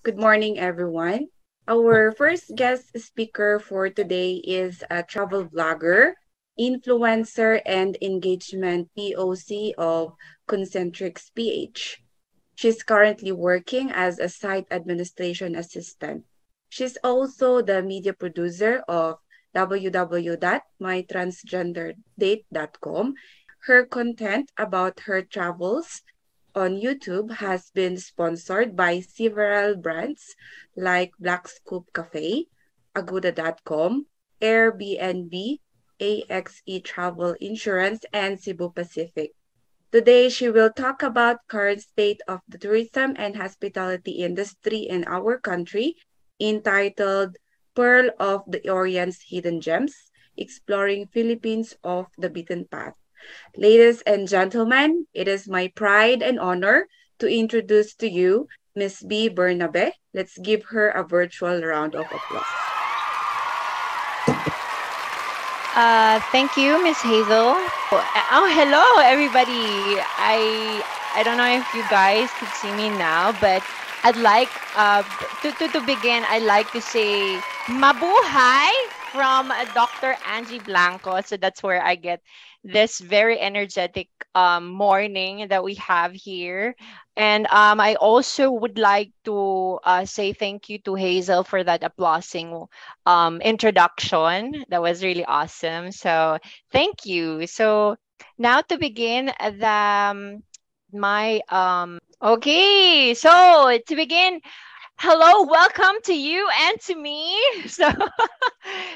Good morning, everyone. Our first guest speaker for today is a travel vlogger, influencer, and engagement POC of Concentrix Ph. She's currently working as a site administration assistant. She's also the media producer of www.mytransgenderdate.com. Her content about her travels on YouTube has been sponsored by several brands like Black Scoop Cafe, Agoda.com, Airbnb, AXE Travel Insurance, and Cebu Pacific. Today, she will talk about current state of the tourism and hospitality industry in our country, entitled Pearl of the Orient's Hidden Gems, Exploring Philippines off the Beaten Path. Ladies and gentlemen, it is my pride and honor to introduce to you Miss B. Bernabe. Let's give her a virtual round of applause. Thank you, Miss Hazel. Hello, everybody. I don't know if you guys could see me now, but I'd like to begin. I'd like to say mabuhay from Dr. Angie Blanco. So that's where I get this very energetic morning that we have here. And I also would like to say thank you to Hazel for that applauding introduction. That was really awesome. So thank you. So now to begin my okay. So to begin, hello, welcome to you and to me. So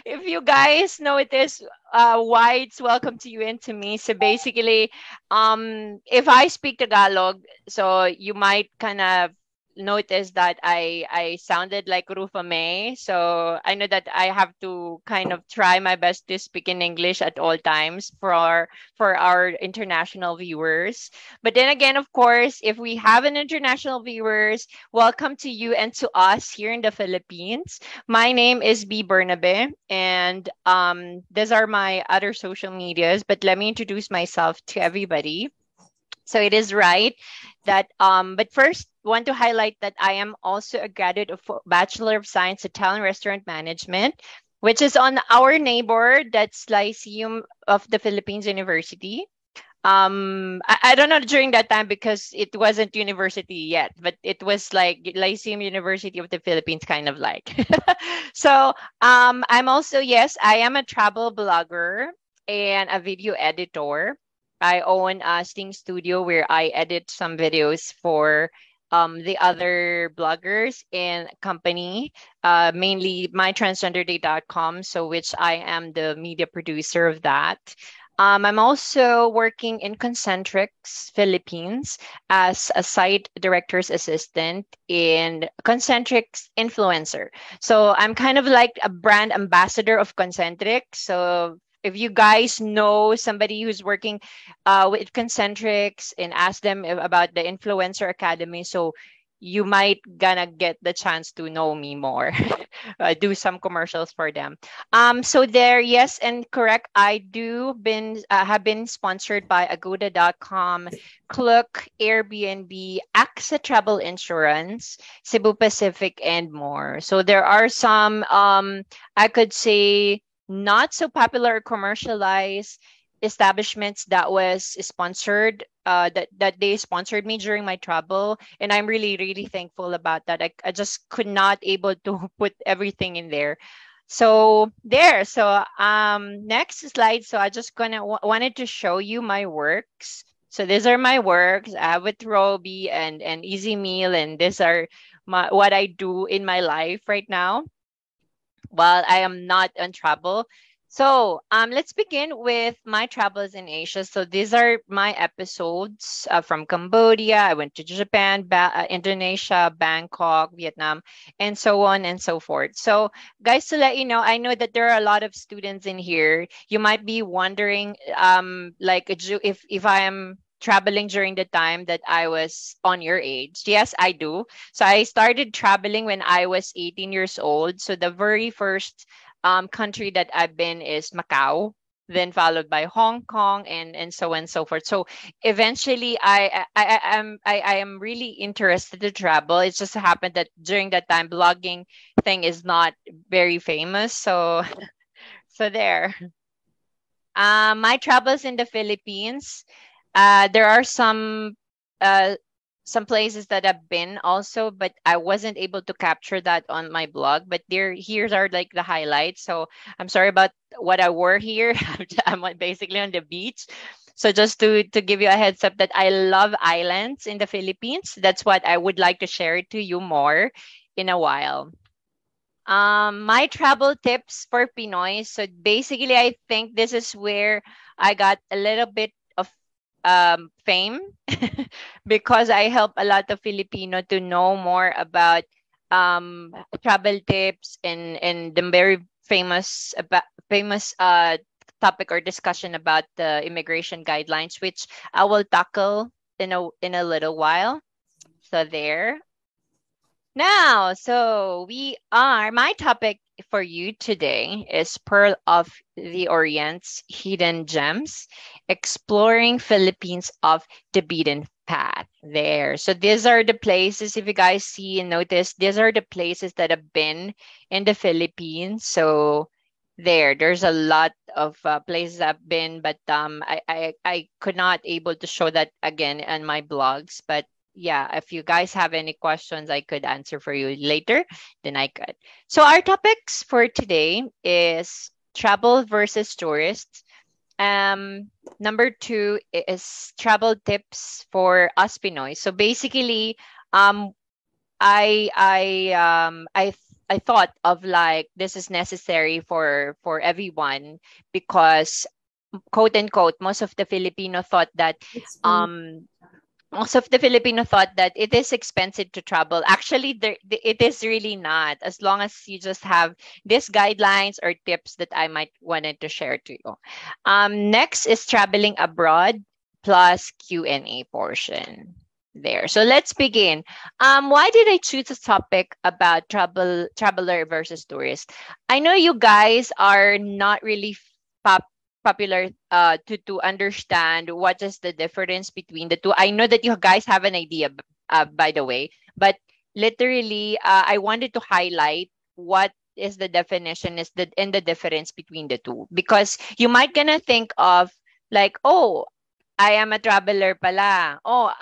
if you guys know it is why it's welcome to you and to me. So basically, if I speak Tagalog, so you might kind of notice that I sounded like Rufa May. So I know that I have to kind of try my best to speak in English at all times for our international viewers. But then again, of course, if we have an international viewers, welcome to you and to us here in the Philippines. My name is B. Bernabe, and these are my other social medias. But let me introduce myself to everybody. So it is right that, but first, want to highlight that I am also a graduate of Bachelor of Science Hotel and Restaurant Management, which is on our neighbor, that's Lyceum of the Philippines University. I don't know during that time because it wasn't university yet, but it was like Lyceum University of the Philippines, kind of like. So I'm also, yes, I am a travel blogger and a video editor. I own a Sting Studio where I edit some videos for the other bloggers in company, mainly mytransgenderday.com, so which I am the media producer of that. I'm also working in Concentrix Philippines as a site director's assistant in Concentrix Influencer. So I'm kind of like a brand ambassador of Concentrix. So if you guys know somebody who's working with Concentrix and ask them about the Influencer Academy, so you might gonna get the chance to know me more, do some commercials for them. So there, yes, and correct. I do been have been sponsored by Agoda.com, Klook, Airbnb, AXA Travel Insurance, Cebu Pacific, and more. So there are some I could say not so popular or commercialized establishments that was sponsored that they sponsored me during my travel, and I'm really thankful about that. I just could not able to put everything in there. So there, so next slide. So I just wanted to show you my works. So these are my works. I have with Roby and Easy Meal, and these are what I do in my life right now while I am not on travel. So let's begin with my travels in Asia. So these are my episodes from Cambodia. I went to Japan, Indonesia, Bangkok, Vietnam, and so on and so forth. So guys, to let you know, I know that there are a lot of students in here. You might be wondering like if I am traveling during the time that I was on your age. Yes, I do. So I started traveling when I was 18 years old. So the very first country that I've been is Macau. then followed by Hong Kong, and so on and so forth. So eventually I am really interested to travel. It just happened that during that time blogging thing is not very famous. So so there. My travels in the Philippines. There are uh, some places that I've been also, but I wasn't able to capture that on my blog. But here's are like the highlights. So I'm sorry about what I wore here. Basically on the beach. So just to give you a heads up that I love islands in the Philippines. That's what I would like to share to you more in a while. My travel tips for Pinoy. So basically, I think this is where I got a little bit of fame because I help a lot of Filipino to know more about travel tips and the very famous topic or discussion about the immigration guidelines, which I will tackle in a little while. So there. Now, so my topic for you today is Pearl of the Orient's Hidden Gems, exploring Philippines of the beaten path there. So these are the places, if you guys see and notice, these are the places that have been in the Philippines. So there's a lot of places I've been, but I could not able to show that again on my blogs, but yeah, if you guys have any questions, I could answer for you later, then I could. So our topics for today is travel versus tourists. Number two is travel tips for us Pinoy. So basically, um, I thought of like this is necessary for everyone because quote unquote most of the Filipino thought that It's fun. um most of the Filipino thought that it is expensive to travel. Actually, it is really not. As long as you just have these guidelines or tips that I might wanted to share to you. Next is traveling abroad plus Q&A portion. There. So let's begin. Why did I choose a topic about traveler versus tourist? I know you guys are not really popular to understand what is the difference between the two. I know that you guys have an idea by the way, but literally I wanted to highlight what is the definition is the and the difference between the two because you might gonna think of like, oh, I am a traveler pala. Oh,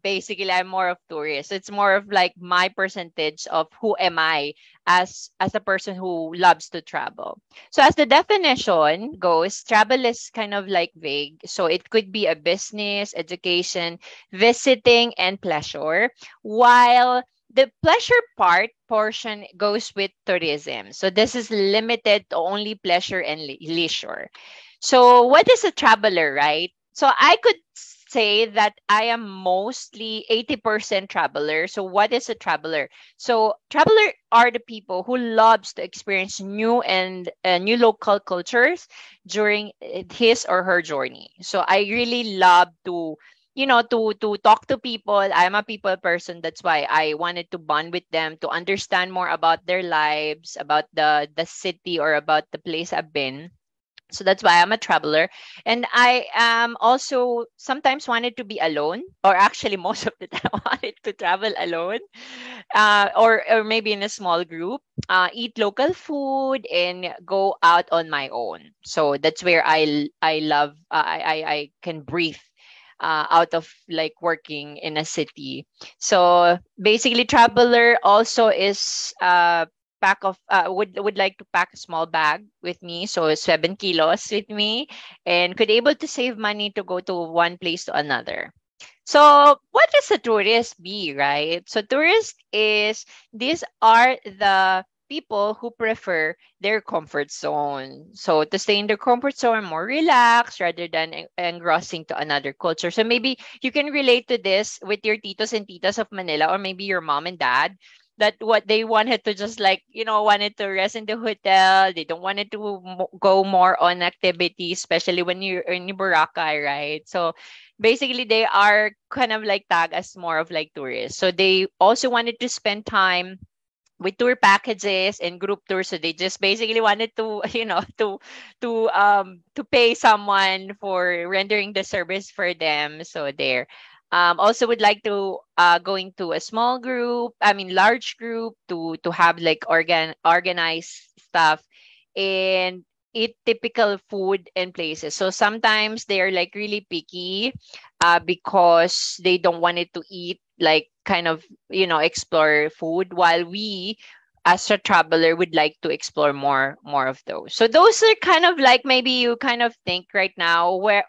basically I'm more of tourist. It's more of like my percentage of who am I as a person who loves to travel. So as the definition goes, travel is kind of like vague. So it could be a business, education, visiting, and pleasure. While the pleasure part portion goes with tourism. So this is limited to only pleasure and leisure. So what is a traveler, right? So I could say that I am mostly 80% traveler. So what is a traveler? So traveler are the people who loves to experience new and new local cultures during his or her journey. So I really love to to talk to people. I'm a people person. That's why I wanted to bond with them to understand more about their lives, about the city or about the place I've been. So that's why I'm a traveler. And I also sometimes wanted to be alone, or actually most of the time wanted to travel alone, or maybe in a small group, eat local food and go out on my own. So that's where I love, I can breathe out of like working in a city. So basically traveler also is pack of would like to pack a small bag with me, so 7 kilos with me, and could able to save money to go to one place to another. So what does a tourist be, right? So tourist is these are the people who prefer their comfort zone. So to stay in their comfort zone, more relaxed rather than engrossing to another culture. So maybe you can relate to this with your titos and titas of Manila, or maybe your mom and dad, that what they wanted to just like wanted to rest in the hotel. They don't wanted to go more on activities, especially when you're in Boracay, right? So basically they are kind of like tag as more of like tourists. So they also wanted to spend time with tour packages and group tours. So they just basically wanted to, to pay someone for rendering the service for them. So there. Also would like to going to a small group, I mean large group, to have like organized stuff and eat typical food and places. So sometimes they're like really picky because they don't want it to eat like kind of, explore food, while we as a traveler would like to explore more of those. So those are kind of like, maybe you kind of think right now, where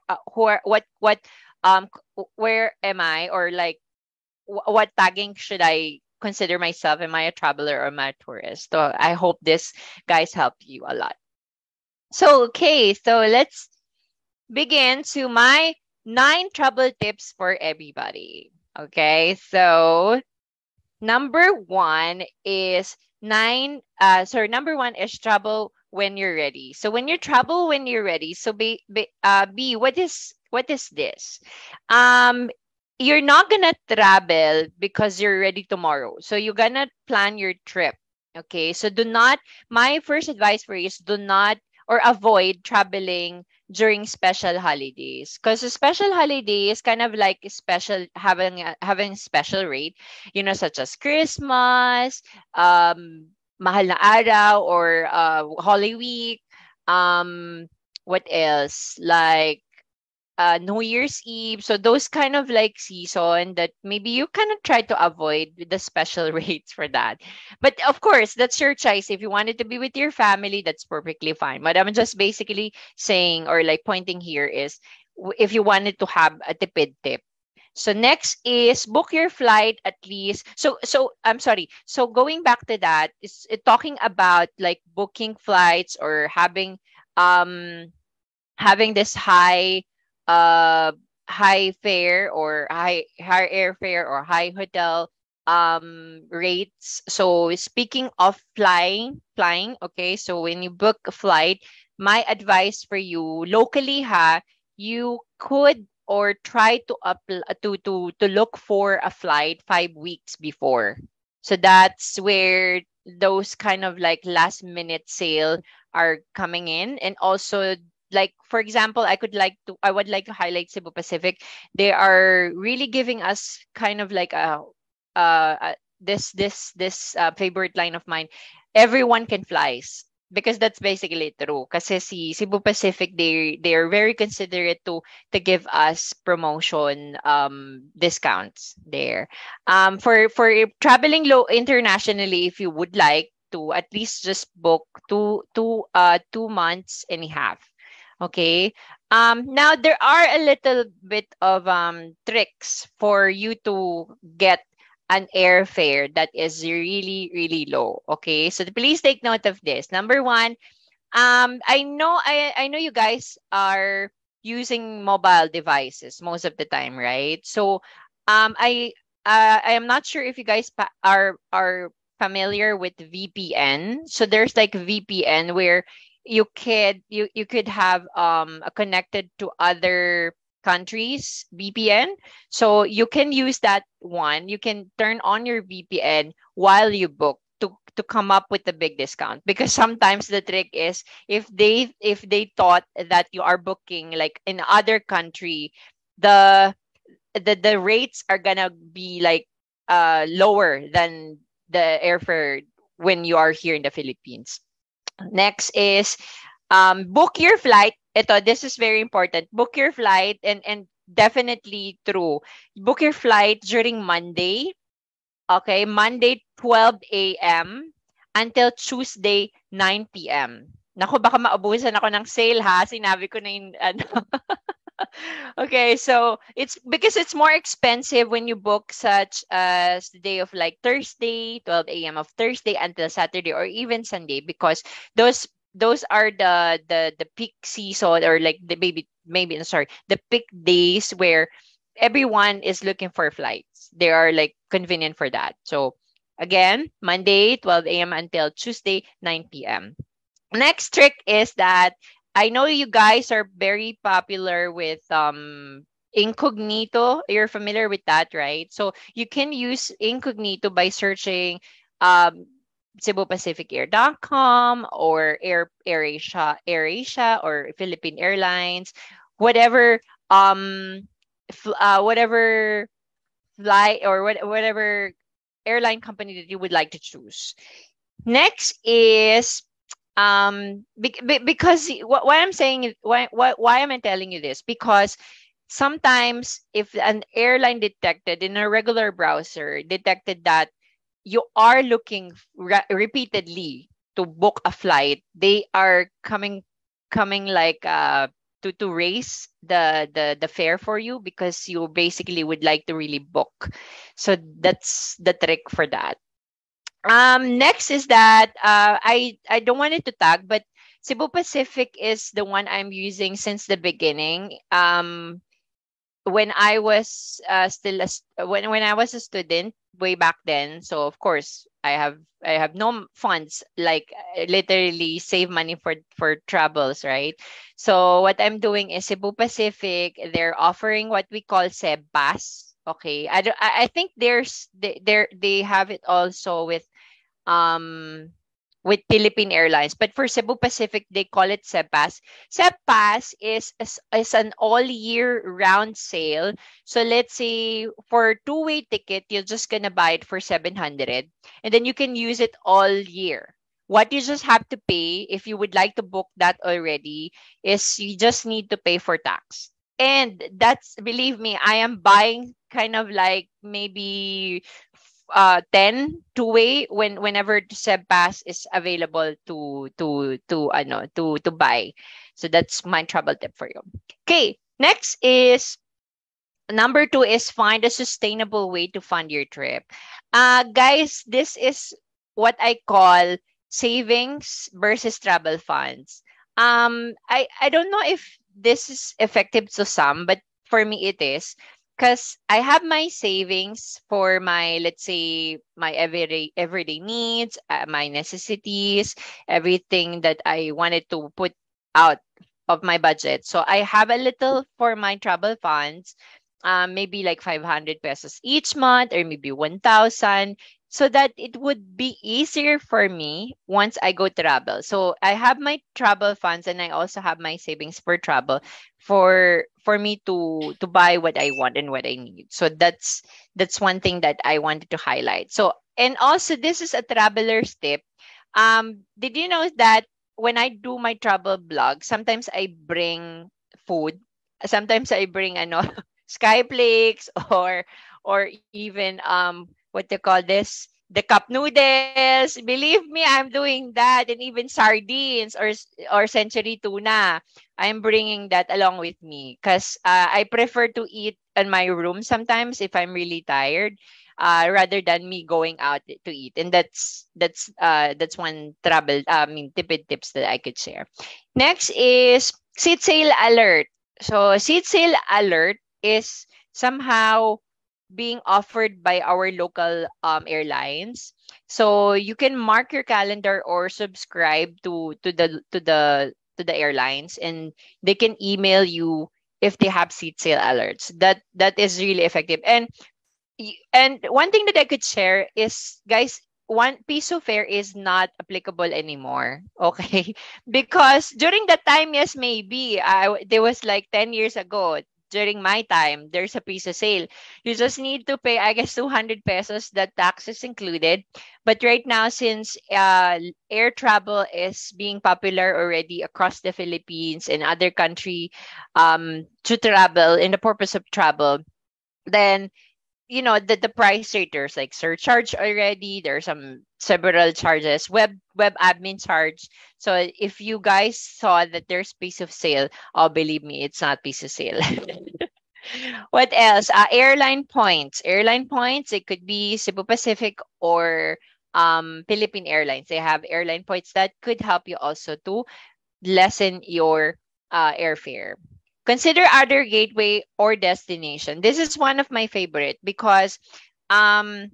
am I, or like what tagging should I consider myself? Am I a traveler or am I a tourist? So I hope this guys help you a lot. So okay, so let's begin to my 9 travel tips for everybody. Okay, so number one is travel when you're ready. So when you travel when you're ready, so B, what is this? Um you're not gonna travel because you're ready tomorrow. So you're gonna plan your trip. Okay. So do not my first advice for you is do not or avoid traveling during special holidays. Because a special holiday is kind of like a special having special rate, such as Christmas, mahal na araw, or Holy Week. What else? Like New Year's Eve. So those kind of like season that maybe you kind of try to avoid with the special rates for that. But of course, that's your choice. If you wanted to be with your family, that's perfectly fine. But I'm just basically saying or like pointing here is if you wanted to have a tipid tip. So next is book your flight at least. So I'm sorry. So going back to that is talking about like booking flights or um having this uh high fare or high airfare or high hotel rates. So speaking of flying, okay, so when you book a flight, my advice for you locally, you could or try to look for a flight 5 weeks before. So that's where those kind of like last minute sale are coming in. And also, like for example, I would like to highlight Cebu Pacific. They are really giving us kind of like this favorite line of mine. Everyone can flies, because that's basically true. Kasi si Cebu Pacific, they are very considerate to give us promotion discounts there. For traveling low internationally, if you would like to at least just book 2 months and a half. Okay. Now there are a little bit of tricks for you to get an airfare that is really really low. Okay, so please take note of this. Number one, I know you guys are using mobile devices most of the time, right? So I am not sure if you guys are familiar with VPN. So there's like VPN where you could have a connected to other countries VPN. So you can use that one. You can turn on your VPN while you book to come up with a big discount, because sometimes the trick is if they thought that you are booking like in other country, the the rates are gonna be like lower than the airfare when you are here in the Philippines. Next is book your flight. This is very important. Book your flight, and definitely true. Book your flight during Monday. Okay, Monday 12 a.m. until Tuesday 9 p.m. Naku, baka maubusan ako ng sale ha. Sinabi ko na yung ano. Okay, so it's because it's more expensive when you book such as the day of like Thursday, 12 a.m. of Thursday until Saturday or even Sunday, because those are the peak season, or like the maybe sorry, the peak days where everyone is looking for flights. They are like convenient for that. So again, Monday 12 a.m. until Tuesday 9 p.m. Next trick is that I know you guys are very popular with incognito. You're familiar with that, right? So you can use incognito by searching um CebuPacificAir.com or AirAsia or Philippine Airlines, whatever whatever flight or whatever airline company that you would like to choose. Next is because why I'm saying why am I telling you this? Because sometimes if an airline detected in a regular browser detected that you are looking repeatedly to book a flight, they are coming like to raise the fare for you because you basically would like to really book. So that's the trick for that. Next is that I don't want it to tag, but Cebu Pacific is the one I'm using since the beginning. When I was when I was a student way back then. So of course I have no funds, like literally save money for travels, right? So what I'm doing is Cebu Pacific. They're offering what we call Seb Pass. Okay, I think they have it also um with Philippine Airlines. But for Cebu Pacific, they call it SEPAS. SEPAS is an all year round sale. So let's say for two-way ticket, you're just gonna buy it for 700, and then you can use it all year. What you just have to pay if you would like to book that already is you just need to pay for tax. And that's, believe me, I am buying kind of like maybe 10 two-way whenever the Seb Pass is available to buy. So that's my travel tip for you. Okay, next is number 2 is find a sustainable way to fund your trip. Guys, this is what I call savings versus travel funds. I don't know if this is effective to some, but for me it is, because I have my savings for my, let's say, my everyday needs, my necessities, everything that I wanted to put out of my budget. So I have a little for my travel funds, maybe like 500 pesos each month or maybe 1,000, so that it would be easier for me once I go travel. So I have my travel funds and I also have my savings for travel for me to buy what I want and what I need. So that's one thing that I wanted to highlight. So, and also this is a traveler's tip. Did you know that when I do my travel blog, sometimes I bring food, sometimes I bring ano skyflakes or even what they call this, the cup noodles. Believe me, I'm doing that. And even sardines or century tuna, I'm bringing that along with me because I prefer to eat in my room sometimes if I'm really tired, rather than me going out to eat. And that's one travel tipid tips that I could share. Next is seat sale alert. So seat sale alert is somehow being offered by our local airlines. So you can mark your calendar or subscribe to the airlines, and they can email you if they have seat sale alerts. That is really effective. And one thing that I could share is, guys, one piece of fare is not applicable anymore. Okay, because during that time, yes, maybe there was like 10 years ago. During my time, there's a piece of sale. You just need to pay, I guess, 200 pesos. That tax is included. But right now, since air travel is being popular already across the Philippines and other country, to travel in the purpose of travel, then the price rate, there's like surcharge already, there's several charges, web admin charge. So if you guys saw that there's piece of sale, oh, believe me, it's not piece of sale. What else? Airline points, it could be Cebu Pacific or Philippine Airlines. They have airline points that could help you also to lessen your airfare. Consider other gateway or destination. This is one of my favorite because um,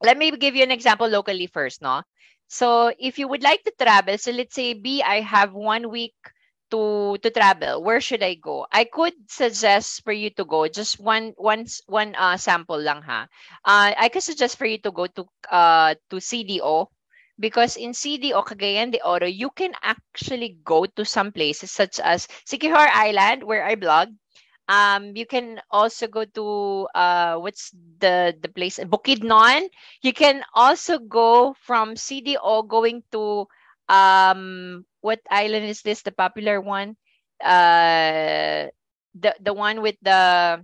let me give you an example locally first, no? So if you would like to travel, so let's say B, I have 1 week to travel. Where should I go? I could suggest for you to go just one sample lang ha. I could suggest for you to go to CDO because in CD o Cagayan de Oro, you can actually go to some places such as Siquijor Island, where I blog. You can also go to what's the place, Bukidnon. You can also go from CDO going to what island is this? The popular one, the one with the,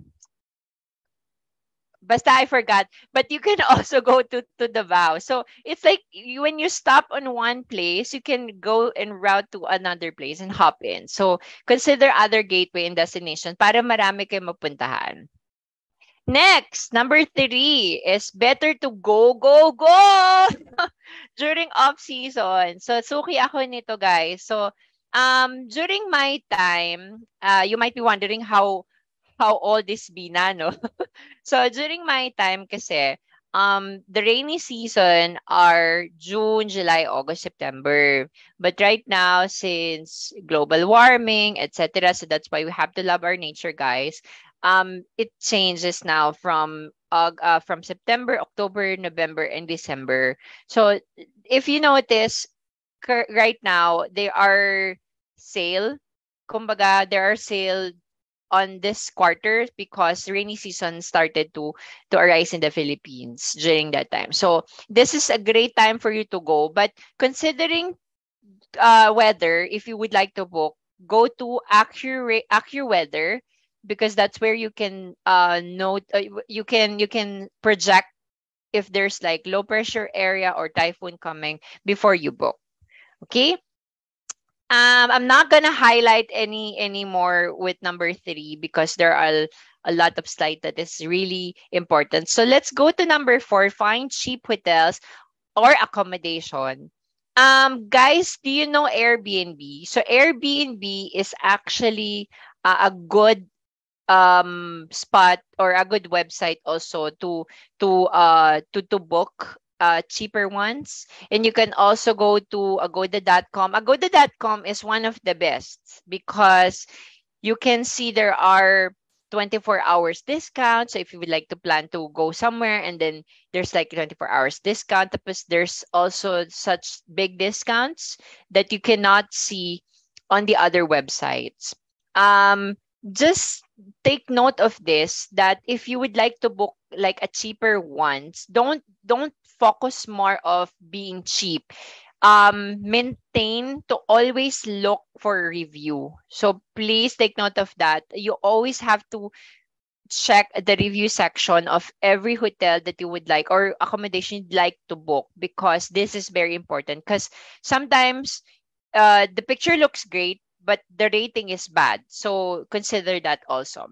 basta I forgot. But you can also go to Davao. So it's like when you stop on one place, you can go and route to another place and hop in. So consider other gateway and destination para marami kayo mapuntahan. Next, number 3 is better to go during off season. So suki ako nito, guys. So during my time, you might be wondering how old is Bina, no? So during my time kasi, the rainy season are June, July, August, September. But right now, since global warming, etc., so that's why we have to love our nature, guys. It changes now from September, October, November, and December. So if you notice, right now they are sale. Kumbaga, there are sale on this quarter because rainy season started to arise in the Philippines during that time. So this is a great time for you to go. But considering weather, if you would like to book, go to AccuWeather, because that's where you can note you can project if there's like low pressure area or typhoon coming before you book. Okay. I'm not gonna highlight any more with number 3 because there are a lot of slides that is really important. So let's go to number 4. Find cheap hotels or accommodation. Guys, do you know Airbnb? So Airbnb is actually a good spot or a good website also to book cheaper ones. And you can also go to agoda.com. Agoda.com is one of the best because you can see there are 24 hours discount. So if you would like to plan to go somewhere and then there's like 24 hours discount, tapos there's also such big discounts that you cannot see on the other websites. Just take note of this, that if you would like to book like a cheaper ones, don't focus more of being cheap. Maintain to always look for review. So please take note of that. You always have to check the review section of every hotel that you would like or accommodation you'd like to book, because this is very important. Because sometimes the picture looks great, but the rating is bad. So consider that also.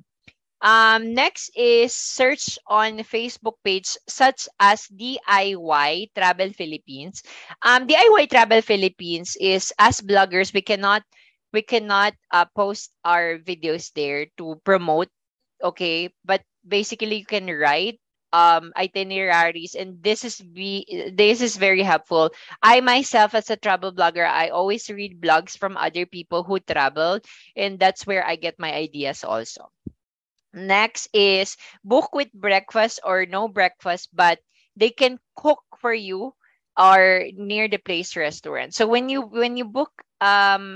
Next is search on Facebook page such as DIY Travel Philippines. DIY Travel Philippines is, as bloggers, we cannot post our videos there to promote. Okay, but basically you can write itineraries, and this is very helpful. I myself, as a travel blogger, I always read blogs from other people who traveled, and that's where I get my ideas also. Next is book with breakfast or no breakfast, but they can cook for you or near the place restaurant. So when you book a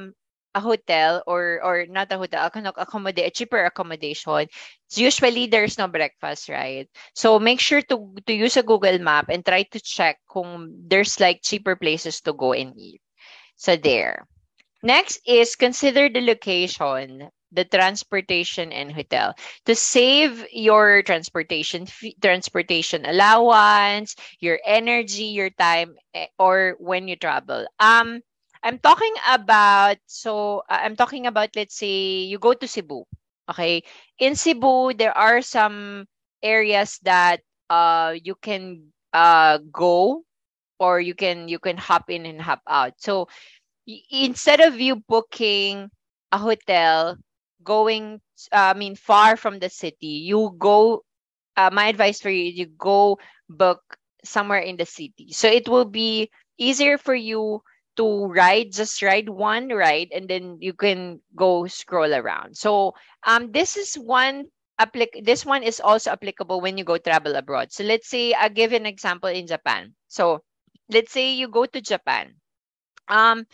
hotel or not a hotel, a cheaper accommodation, usually there's no breakfast, right? So make sure to use a Google Map and try to check kung there's like cheaper places to go and eat. So there. Next is consider the location, the transportation, and hotel. To save your transportation allowance, your energy, your time, or when you travel. I'm talking about, let's say you go to Cebu. Okay, in Cebu there are some areas that you can go, or you can hop in and hop out. So instead of you booking a hotel going far from the city, you go my advice for you go book somewhere in the city, so it will be easier for you to just ride one ride, and then you can go scroll around. So this one is also applicable when you go travel abroad. So let's say I give an example in Japan. So let's say you go to Japan. Um,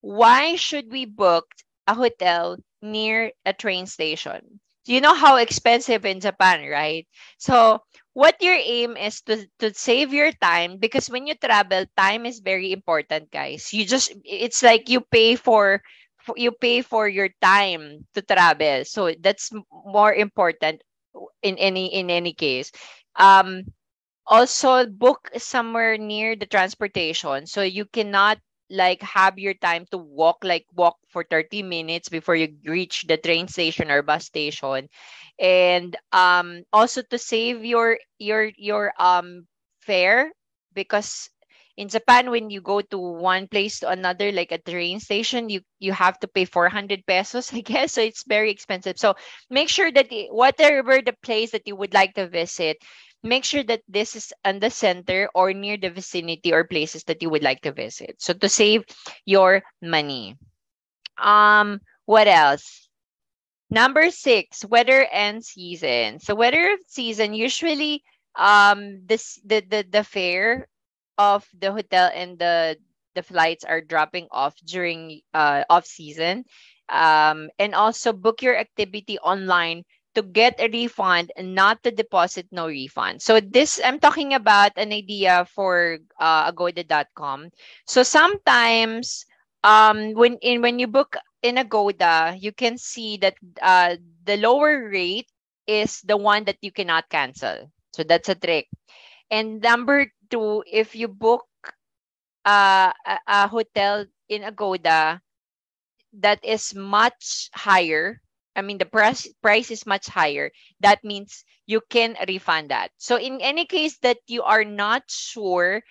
why should we book a hotel near a train station? You know how expensive in Japan, right? So what your aim is to save your time, because when you travel, time is very important, guys. It's like you pay for your time to travel. So that's more important in any case. Um Also book somewhere near the transportation, so you cannot like have your time to walk for 30 minutes before you reach the train station or bus station. And also to save your fare, because in Japan, when you go to one place to another, like a train station, you have to pay 400 pesos, I guess. So it's very expensive. So make sure that whatever the place that you would like to visit, make sure that this is on the center or near the vicinity or places that you would like to visit. So to save your money. What else? Number 6, weather and season. So weather and season, usually the fare of the hotel and the flights are dropping off during off season. And also book your activity online to get a refund and not to deposit no refund. So this, I'm talking about an idea for agoda.com. So sometimes when you book in Agoda, you can see that the lower rate is the one that you cannot cancel. So that's a trick. And number 2, if you book a hotel in Agoda that is much higher, I mean the price is much higher, that means you can refund that. So in any case that you are not sure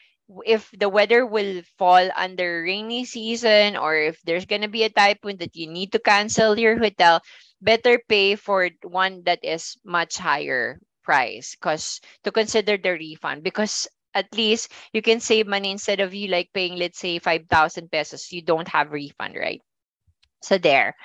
if the weather will fall under rainy season or if there's going to be a typhoon that you need to cancel your hotel, better pay for one that is much higher price, because to consider the refund, because at least you can save money instead of you like paying, let's say, 5,000 pesos, you don't have refund, right? So there.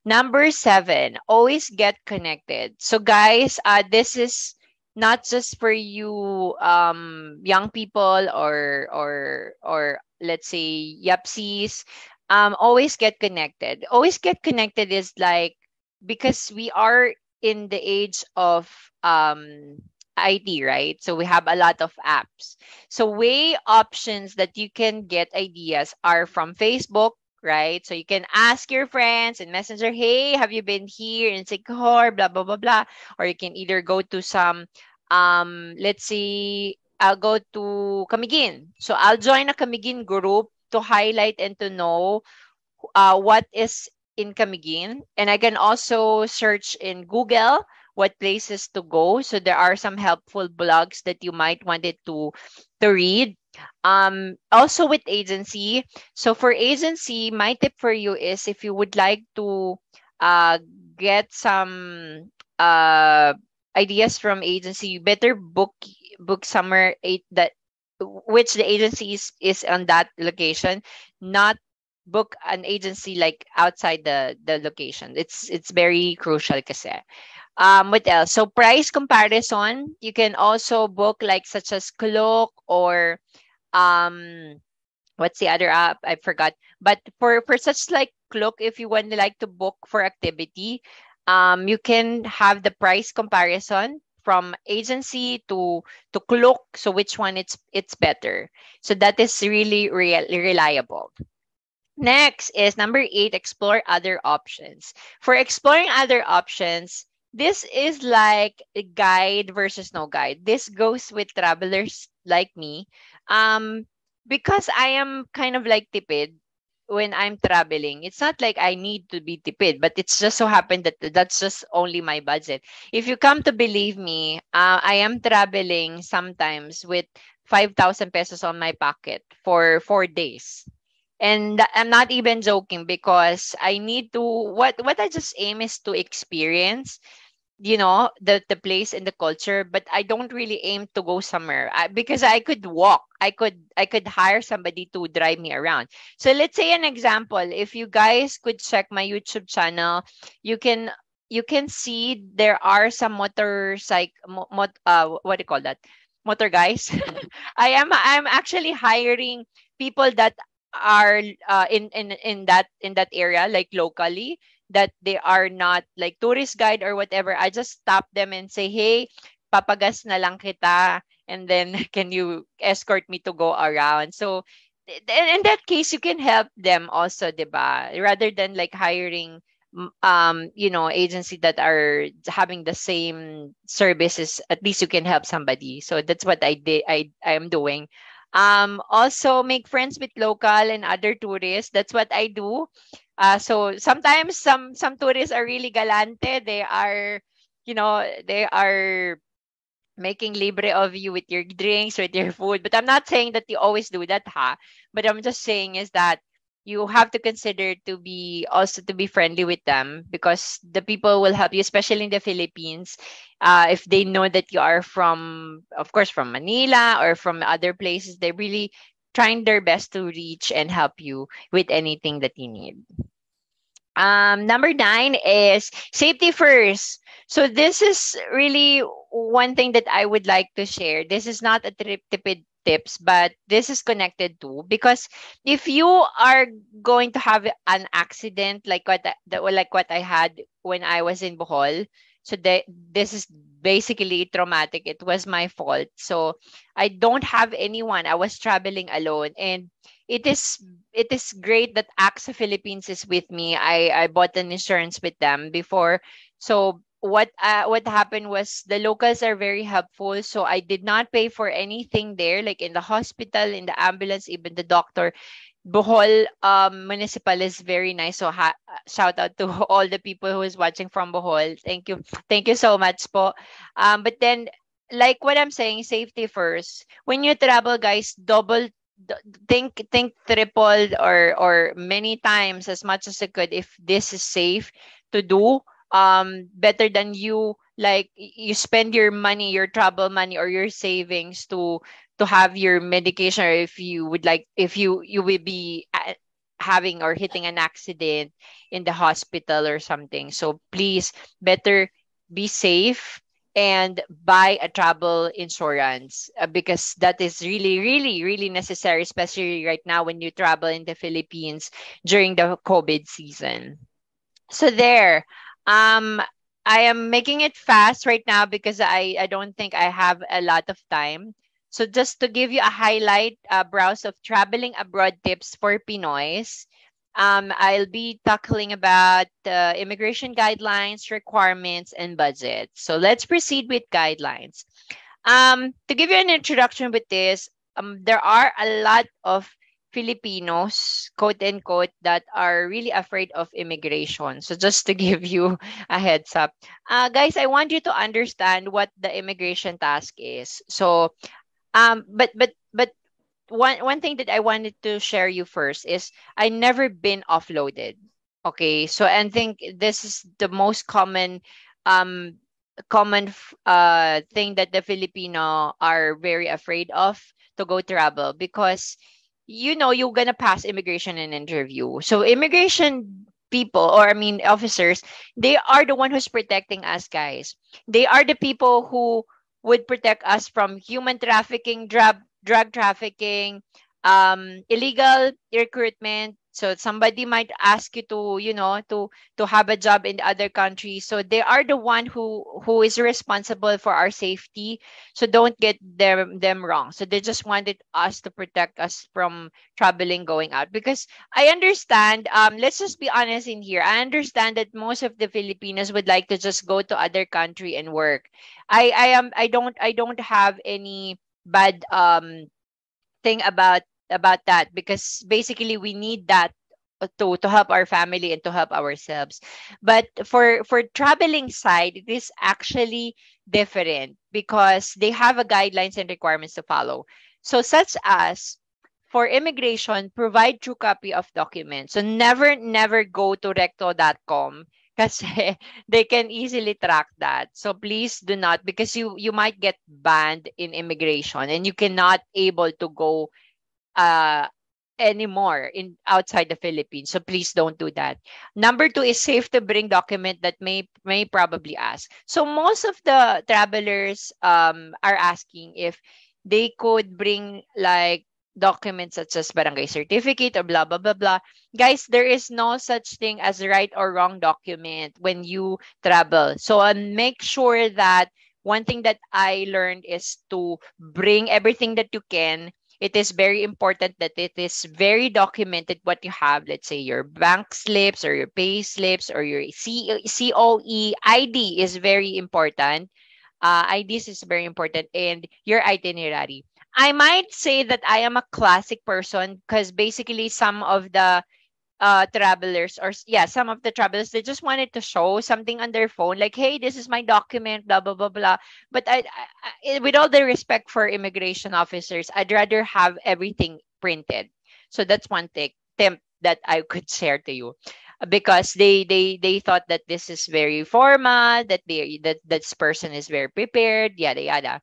Number 7, always get connected. So guys, this is not just for you young people or let's say yapsies. Always get connected. Always get connected is like, because we are in the age of IT, right? So we have a lot of apps. So way options that you can get ideas are from Facebook, right? So you can ask your friends in Messenger, hey, have you been here in Sikihor, blah, blah, blah, blah. Or you can either go to some, let's see, I'll go to Camiguin. So I'll join a Camiguin group to highlight and to know what is in Camiguin. And I can also search in Google what places to go. So there are some helpful blogs that you might want it to read. Also with agency. So for agency, my tip for you is, if you would like to uh, get some ideas from agency, you better book somewhere that which the agency is on that location, not book an agency like outside the location. It's very crucial kasi. What else? So price comparison, you can also book like such as Klook or um what's the other app? I forgot. But for such like Klook, if you want to like to book for activity, you can have the price comparison from agency to Klook. So which one it's better. So that is really reliable. Next is number 8, explore other options. For exploring other options, this is like a guide versus no guide. This goes with travelers like me. Um, because I am kind of like tipid when I'm traveling. It's not like I need to be tipid, but it's just so happened that that's just only my budget. If you come to believe me, I am traveling sometimes with 5,000 pesos on my pocket for 4 days. And I'm not even joking, because I need to, what I just aim is to experience, the place and the culture, but I don't really aim to go somewhere, because I could walk. I could hire somebody to drive me around. So let's say an example, if you guys could check my YouTube channel, you can you can see there are some motorcycle what do you call that, motor guys. I'm actually hiring people that are in that area, like locally, that they are not like tourist guide or whatever. I just stop them and say, hey, papagas na lang kita, and then can you escort me to go around? So in that case, you can help them also, 'di ba? Rather than like hiring agency that are having the same services, at least you can help somebody. So that's what I am doing. Also make friends with local and other tourists. That's what I do. So sometimes some tourists are really galante. They are making libre of you with your drinks, with your food. But I'm not saying that you always do that, ha. But I'm just saying is that you have to consider to be friendly with them, because the people will help you, especially in the Philippines. If they know that you are from, of course, from Manila or from other places, they're really trying their best to reach and help you with anything that you need. Number 9 is safety first. So this is really one thing that I would like to share. This is not a tipid tips, but this is connected to, because if you are going to have an accident like what I had when I was in Bohol, so this is basically traumatic. It was my fault. So I don't have anyone. I was traveling alone, and it is it is great that AXA Philippines is with me. I bought an insurance with them before. So what happened was the locals are very helpful. So I did not pay for anything there, like in the hospital, in the ambulance, even the doctor. Bohol municipal is very nice. So shout out to all the people who is watching from Bohol. Thank you so much po. But then, like what I'm saying, safety first. When you travel, guys, think triple or many times as much as you could if this is safe to do. Better than you like you spend your money, your travel money or your savings to have your medication, or if you would like, if you will be having or hitting an accident in the hospital or something. So please, better be safe and buy a travel insurance, because that is really, really, really necessary, especially right now when you travel in the Philippines during the COVID season. So there, um, I am making it fast right now because I don't think I have a lot of time. So just to give you a highlight, browse of traveling abroad tips for Pinoys. I'll be tackling about immigration guidelines, requirements, and budget. So let's proceed with guidelines. To give you an introduction with this, there are a lot of Filipinos, quote unquote, that are really afraid of immigration. So just to give you a heads up, guys, I want you to understand what the immigration task is. So, but one thing that I wanted to share you first is I never been offloaded. Okay, so I think this is the most um thing that the Filipino are very afraid of to go travel, because you're gonna pass immigration and interview. So immigration people, or I mean officers, they are the one who's protecting us, guys. They are the people who would protect us from human trafficking, drug trafficking, illegal recruitment. So somebody might ask you to have a job in the other country. So they are the one who is responsible for our safety. So don't get them wrong. So they just wanted us to protect us from traveling, going out. Because I understand, let's just be honest in here. I understand that most of the Filipinos would like to just go to other country and work. I don't have any bad thing about that, because basically we need that to help our family and to help ourselves. But for traveling side, it is actually different, because they have a guidelines and requirements to follow. So such as, for immigration, provide true copy of documents. So never go to recto.com, because they can easily track that. So please do not, because you might get banned in immigration and you cannot able to go uh anymore in outside the Philippines. So please don't do that. Number two is safe to bring document that may probably ask. So most of the travelers are asking if they could bring like documents such as barangay certificate or blah blah blah blah. Guys, there is no such thing as right or wrong document when you travel. So make sure that one thing that I learned is to bring everything that you can. It is very important that it is very documented what you have. Let's say your bank slips or your pay slips or your COE. ID is very important. IDs is very important, and your itinerary. I might say that I am a classic person because basically some of the travelers yeah, some of the travelers, they just wanted to show something on their phone like, hey, this is my document, blah blah blah blah. But with all the respect for immigration officers, I'd rather have everything printed. So that's one thing tip that I could share to you, because they thought that this is very formal, that this person is very prepared, yada yada.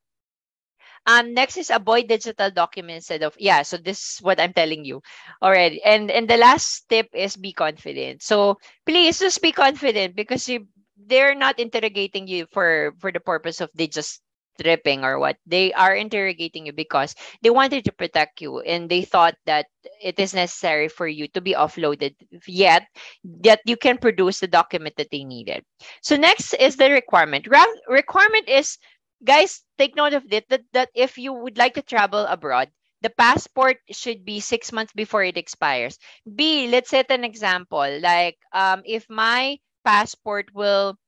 Next is avoid digital documents instead of, yeah. So this is what I'm telling you already. And the last tip is be confident. So please just be confident, because they're not interrogating you for the purpose of they just tripping or what. They are interrogating you because they wanted to protect you, and they thought that it is necessary for you to be offloaded, yet that you can produce the document that they needed. So next is the requirement. Requirement is, guys, take note of it, that if you would like to travel abroad, the passport should be 6 months before it expires. B, let's set an example. Like, if my passport will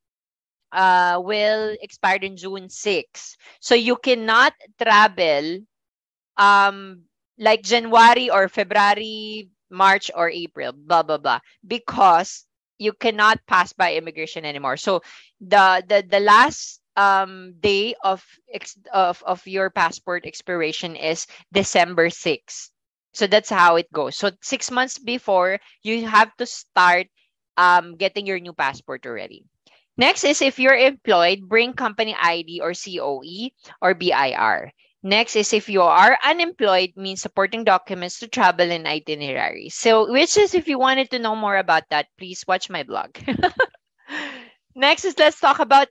expire in June 6, so you cannot travel like January or February, March or April, blah blah blah, because you cannot pass by immigration anymore. So the last day of your passport expiration is December 6th. So that's how it goes. So 6 months before, you have to start getting your new passport already. Next is, if you're employed, bring company ID or COE or BIR. Next is, if you are unemployed, means supporting documents to travel and itinerary. So, which is, if you wanted to know more about that, please watch my blog. Next is, let's talk about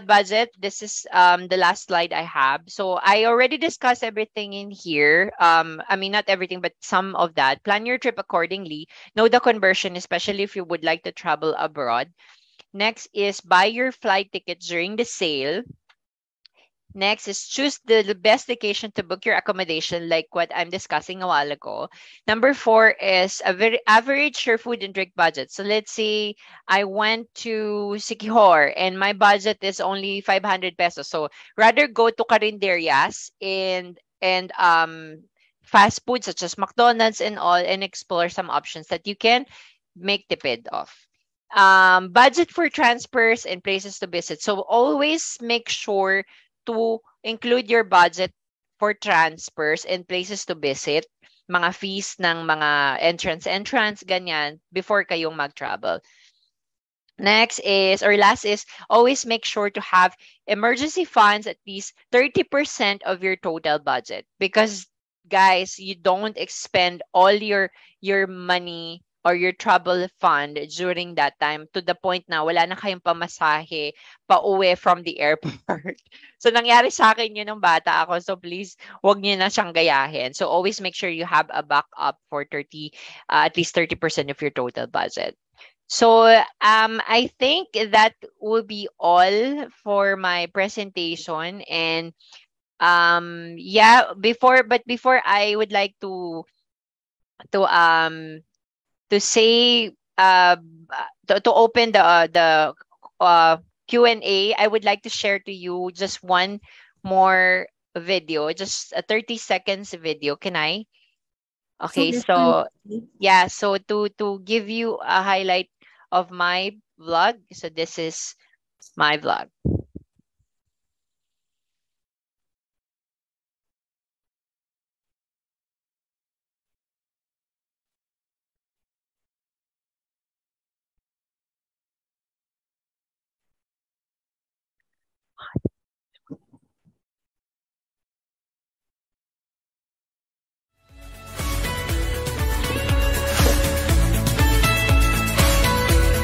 budget. This is the last slide I have. So I already discussed everything in here. I mean, not everything, but some of that. Plan your trip accordingly. Know the conversion, especially if you would like to travel abroad. Next is, buy your flight tickets during the sale. Next is, choose the best location to book your accommodation, like what I'm discussing a while ago. Number four is a very average your food and drink budget. So let's say I went to Siquijor and my budget is only 500 pesos. So rather go to carinderias and fast food such as McDonald's and all, and explore some options that you can make tipid of. Budget for transfers and places to visit. So always make sure to include your budget for transfers and places to visit, mga fees ng mga entrance, ganyan, before kayong mag-travel. Next is, or last is, always make sure to have emergency funds at least 30% of your total budget. Because, guys, you don't expend all your money or your travel fund during that time to the point na wala na kayong pamasahe pa-uwi from the airport. So, nangyari sa akin yun nung bata ako. So, please, wag niyo na siyang gayahin. So, always make sure you have a backup for at least 30% of your total budget. So, I think that will be all for my presentation. And yeah, before I would like to um to say to open the Q&A, I would like to share to you just one more video, just a 30 seconds video. Can I? Okay, So so definitely. yeah, so to give you a highlight of my vlog, so this is my vlog.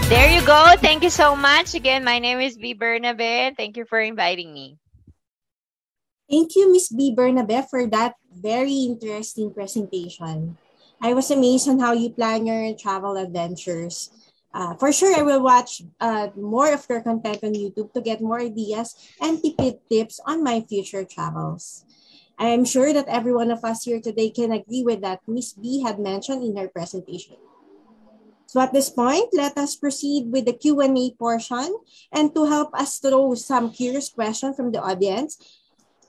There you go. Thank you so much. Again, my name is B. Bernabe. Thank you for inviting me. Thank you, Miss B. Bernabe, for that very interesting presentation. I was amazed on how you plan your travel adventures. For sure, I will watch more of your content on YouTube to get more ideas and tips on my future travels. I am sure that every one of us here today can agree with that Miss B had mentioned in her presentation. So at this point, let us proceed with the Q&A portion. And to help us throw some curious questions from the audience,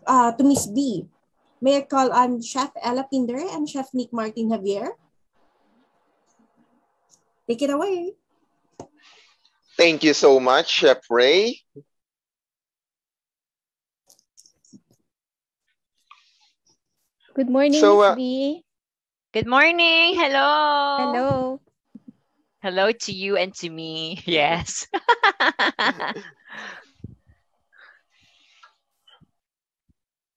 to Miss B, may I call on Chef Ella Pinder and Chef Nick Martin Javier? Take it away. Thank you so much, Chef Ray. Good morning, So, Miss B. Good morning. Hello. Hello. Hello to you and to me. Yes.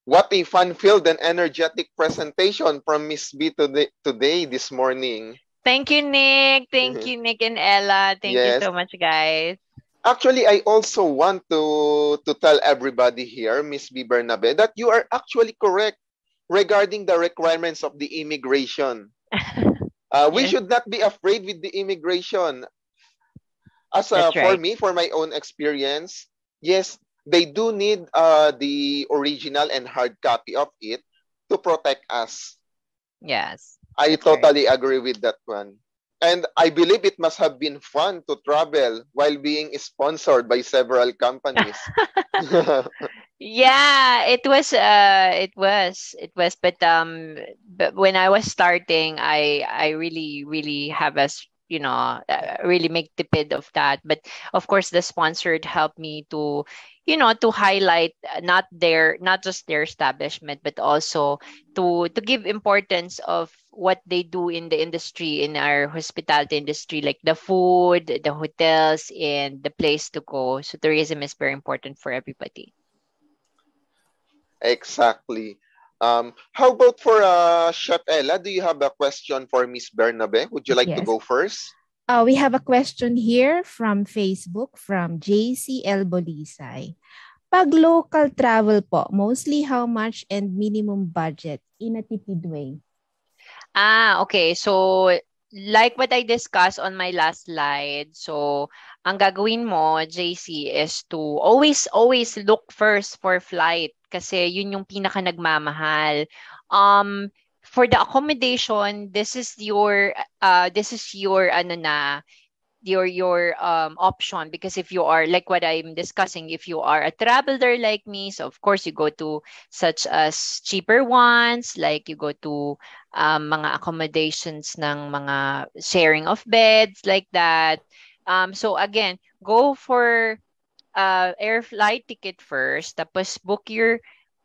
what a fun-filled and energetic presentation from Miss B today, this morning. Thank you, Nick. Thank you, Nick and Ella. Thank you Yes. so much, guys. Actually, I also want to tell everybody here, Miss B. Bernabe, that you are actually correct regarding the requirements of the immigration. We Yes. should not be afraid with the immigration. That's For right. me, for my own experience, yes, they do need the original and hard copy of it to protect us. Yes. I That's right. totally agree with that one. And I believe it must have been fun to travel while being sponsored by several companies. Yeah, it was but when I was starting, I really have really make the bid of that. But of course the sponsored helped me to to highlight not just their establishment, but also to give importance of what they do in the industry, in our hospitality industry, like the food, the hotels, and the place to go. So tourism is very important for everybody. Exactly. How about for Chef Ella? Do you have a question for Miss Bernabe? Would you like to Yes. go first? We have a question here from Facebook from JCL Bolisay. Pag local travel po, mostly how much and minimum budget in a tipid way? Okay. So, like what I discussed on my last slide, so, ang gagawin mo, JC, is to always look first for flight kasi yun yung pinaka nagmamahal. For the accommodation, this is your ano na, your option, because if you are like what I'm discussing, if you are a traveler like me, so of course you go to such as cheaper ones, like you go to mga accommodations ng mga sharing of beds like that. So again, go for air flight ticket first, tapos book your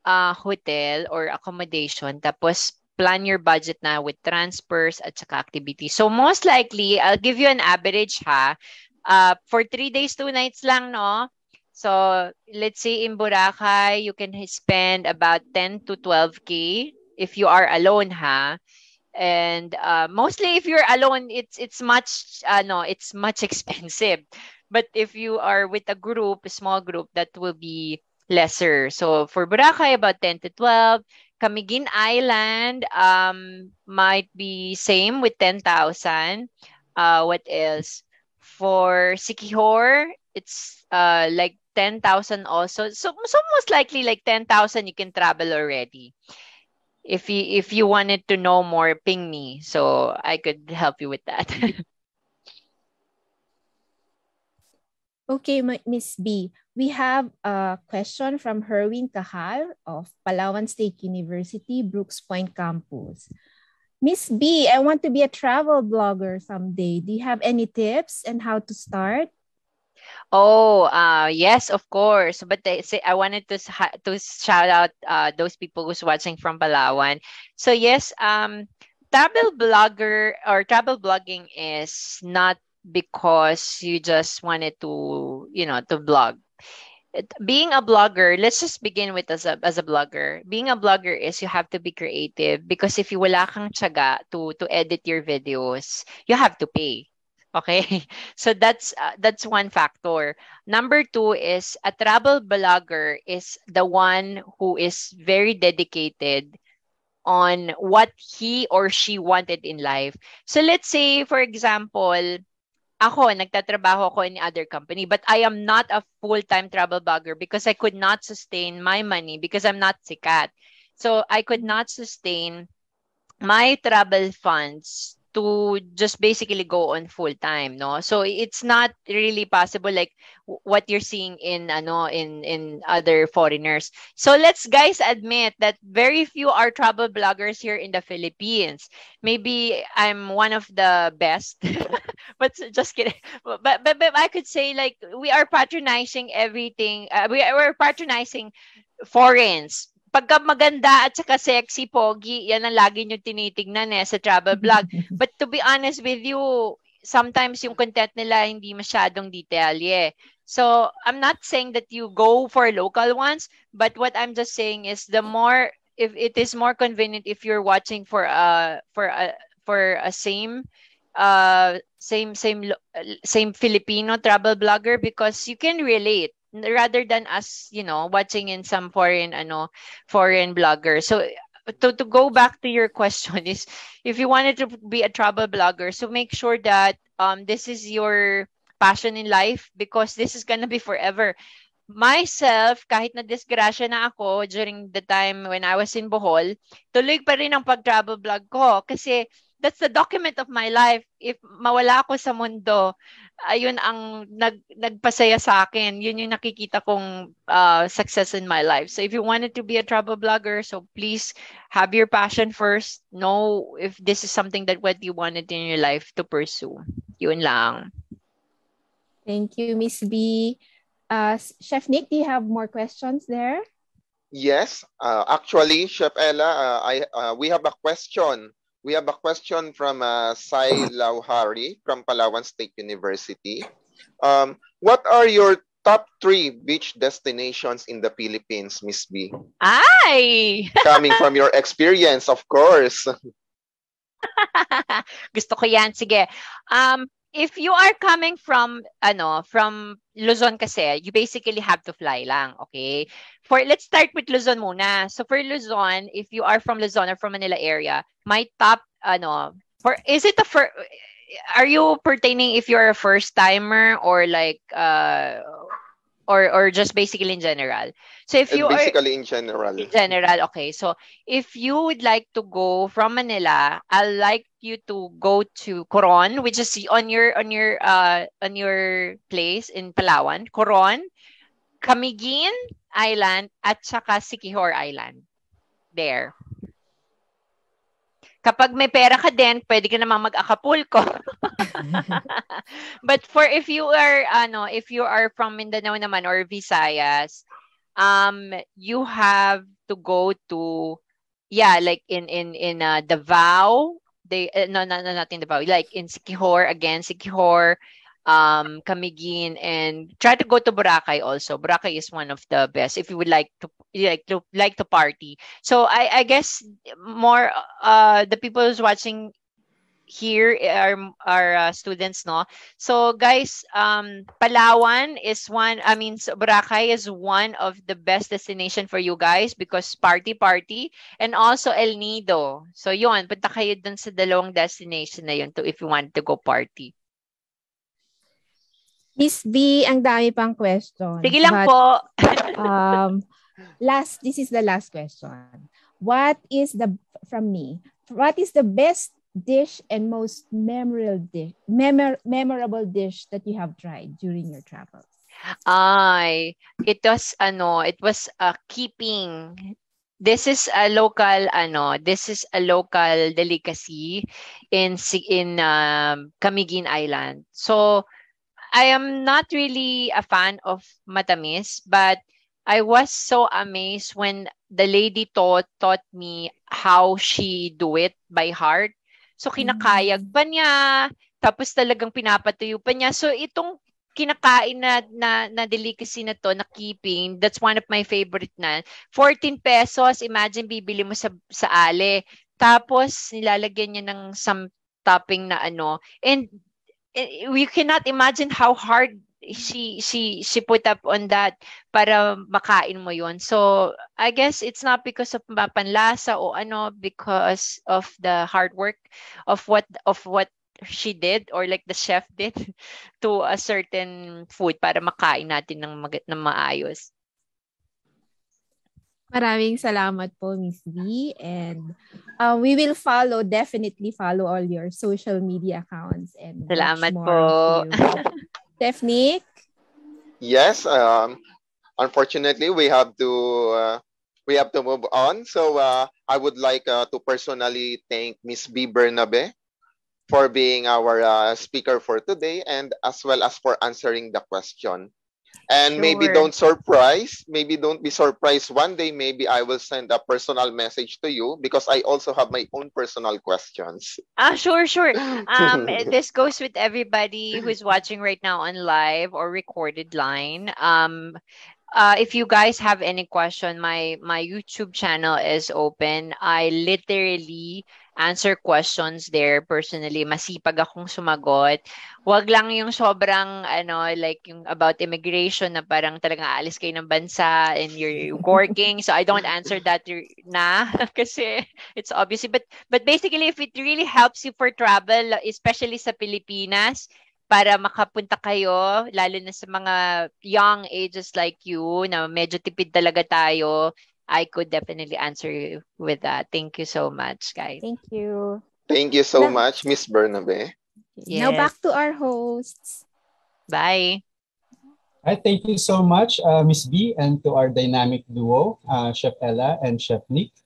hotel or accommodation, tapos plan your budget na with transfers at saka activity. So most likely, I'll give you an average ha. For 3 days, 2 nights lang, no? So let's say in Boracay, you can spend about 10 to 12K if you are alone ha. And mostly if you're alone, it's much no, it's much expensive. But if you are with a group, a small group, that will be lesser. So for Boracay, about 10 to 12. Camiguin Island might be same with 10,000. What else? For Sikihor, it's like 10,000 also. So most likely like 10,000 you can travel already. If you wanted to know more, ping me so I could help you with that. Okay, Miss B. We have a question from Herwin Cajal of Palawan State University, Brooks Point Campus. Miss B, I want to be a travel blogger someday. Do you have any tips and how to start? Oh, yes, of course. But I wanted to shout out those people who's watching from Palawan. So yes, travel blogger or travel blogging is not because you just wanted to, to blog. Being a blogger, let's just begin with as a blogger. Being a blogger is you have to be creative, because if you wala kang tiyaga to edit your videos, you have to pay. Okay, so that's one factor. Number two is a travel blogger is the one who is very dedicated on what he or she wanted in life. So let's say, for example, ako, nagtatrabaho ako in other company, but I am not a full-time travel blogger because I could not sustain my money because I'm not sikat. So I could not sustain my travel funds to just basically go on full time, no? So it's not really possible like what you're seeing in in other foreigners. So let's guys admit that very few are travel bloggers here in the Philippines. Maybe I'm one of the best. But just kidding. But I could say like we are patronizing everything. We're patronizing foreigners. Pagka maganda at saka sexy, pogi, yan ang lagi nyo tinitignan sa travel vlog. But to be honest with you, sometimes yung content nila hindi masyadong detalye. So, I'm not saying that you go for local ones, but what I'm just saying is if it is more convenient if you're watching for a same Filipino travel blogger because you can relate rather than us, watching in some foreign blogger. So to go back to your question is if you wanted to be a travel blogger, so make sure that this is your passion in life because this is gonna be forever. Myself, kahit na disgrasya na ako during the time when I was in Bohol, tuloy pa rin ang pag-travel blog ko kasi that's the document of my life. If mawala ako sa mundo, ayun ang nagpasaya sa akin. Yun yung nakikita kong success in my life. So if you wanted to be a travel blogger, so please have your passion first. Know if this is something that what you wanted in your life to pursue. Yun lang. Thank you, Miss B. Chef Nick, do you have more questions there? Yes, actually, Chef Ella, we have a question. We have a question from Sai Lauhari from Palawan State University. What are your top 3 beach destinations in the Philippines, Miss B? Ay! Coming from your experience, of course. Gusto ko yan. Sige. If you are coming from Luzon kasi, you basically have to fly lang, okay? Let's start with Luzon muna. So for Luzon, if you are from Luzon or from Manila area, my top are you pertaining if you're a first timer or like or just basically in general? So if you basically in general. In general, okay. So if you would like to go from Manila, I'd like you to go to Coron, which is on your place in Palawan. Coron, Camiguin Island, at saka Siquijor Island. There. Kapag may pera ka din, pwede ka namang mag-Acapulco. But if you are from Mindanao naman or Visayas, you have to go to like in Davao. Not in Davao, like in Siquijor, Camiguin, and try to go to Boracay also. Boracay is one of the best if you would like to party. So I guess more the people who's watching here are students, no? So guys, Palawan is Boracay is one of the best destination for you guys because party, and also El Nido. So yun, punta kayo dun sa dalawang destination na yun if you want to go party. Miss B, ang dami pang question. Sige lang po. This is the last question. What is the best dish and most memorable dish that you have tried during your travels? It was keeping. This is a local delicacy in Camiguin Island. So I am not really a fan of matamis, but I was so amazed when the lady taught me how she do it by heart. So kinakayag pa niya, tapos talagang pinapatuyo pa niya. So itong kinakain na delicacy na to, na keeping, that's one of my favorite na. 14 pesos, imagine bibili mo sa Ale. Tapos nilalagyan niya ng some topping na and we cannot imagine how hard she put up on that para makain mo yon. So I guess it's not because of panlasa o ano, because of the hard work of what she did, or like the chef did to a certain food para makain natin ng maayos. Maraming salamat po, Miss B. And we will definitely follow all your social media accounts and watch Salamat more po. of you. Chef Nick? Yes, unfortunately, we have to move on. So I would like to personally thank Miss B. Bernabe for being our speaker for today, and as well as for answering the question. And maybe Sure. maybe don't be surprised. One day, maybe I will send a personal message to you because I also have my own personal questions. Sure. This goes with everybody who's watching right now on live or recorded line. If you guys have any question, my YouTube channel is open. I literally answer questions there personally. Masipag akong sumagot. Wag lang yung sobrang like yung about immigration na parang talagang aalis kayo ng bansa and you're working. So I don't answer that na kasi it's obviously, but basically if it really helps you for travel, especially sa Pilipinas, para makapunta kayo, lalo na sa mga young ages like you, na medyo tipid talaga tayo, I could definitely answer you with that. Thank you so much, guys. Thank you. Thank you so Now, much, Miss Bernabe. now Yes. back to our hosts. Bye. All right, thank you so much, Miss B, and to our dynamic duo, Chef Ella and Chef Nick.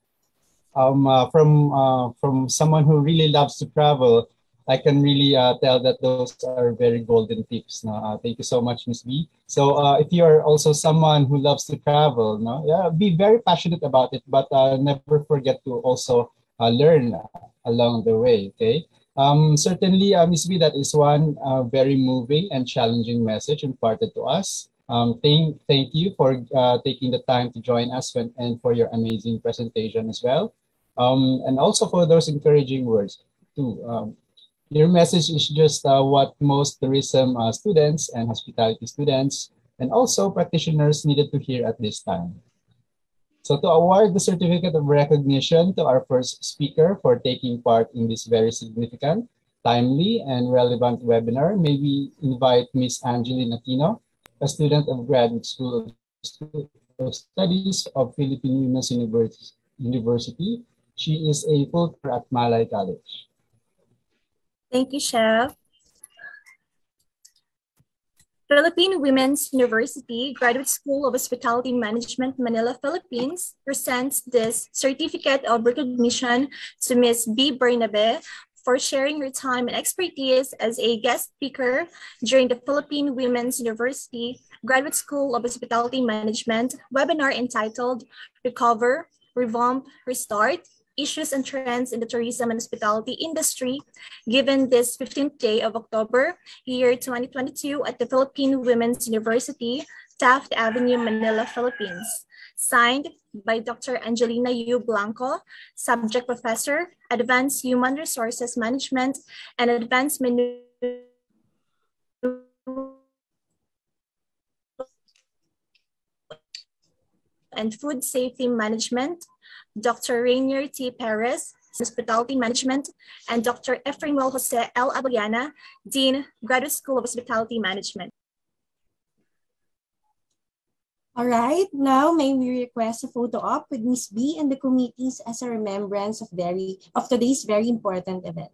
From someone who really loves to travel, I can really tell that those are very golden tips. No? Thank you so much, Miss B. So if you are also someone who loves to travel, no, be very passionate about it, but never forget to also learn along the way. Okay. Certainly, Miss B, that is one very moving and challenging message imparted to us. Thank you for taking the time to join us and for your amazing presentation as well. And also for those encouraging words too. Your message is just what most tourism students and hospitality students and also practitioners needed to hear at this time. So to award the certificate of recognition to our first speaker for taking part in this very significant, timely, and relevant webinar, may we invite Ms. Angeline Aquino, a student of Graduate School of Studies of Philippine Women's University. She is a full-time at Malay College. Thank you, Chef. Philippine Women's University Graduate School of Hospitality Management, Manila, Philippines presents this certificate of recognition to Ms. B. Bernabe for sharing her time and expertise as a guest speaker during the Philippine Women's University Graduate School of Hospitality Management webinar entitled Recover, Revamp, Restart, Issues and Trends in the Tourism and Hospitality Industry, given this 15th day of October, year 2022 at the Philippine Women's University, Taft Avenue, Manila, Philippines. Signed by Dr. Angelina U. Blanco, Subject Professor, Advanced Human Resources Management, and Advanced Menu and Food Safety Management, Dr. Rainier T. Perez, Hospitality Management, and Dr. Efraimel Jose L. Abellana, Dean, Graduate School of Hospitality Management. All right, now may we request a photo op with Miss B and the committees as a remembrance of today's very important event.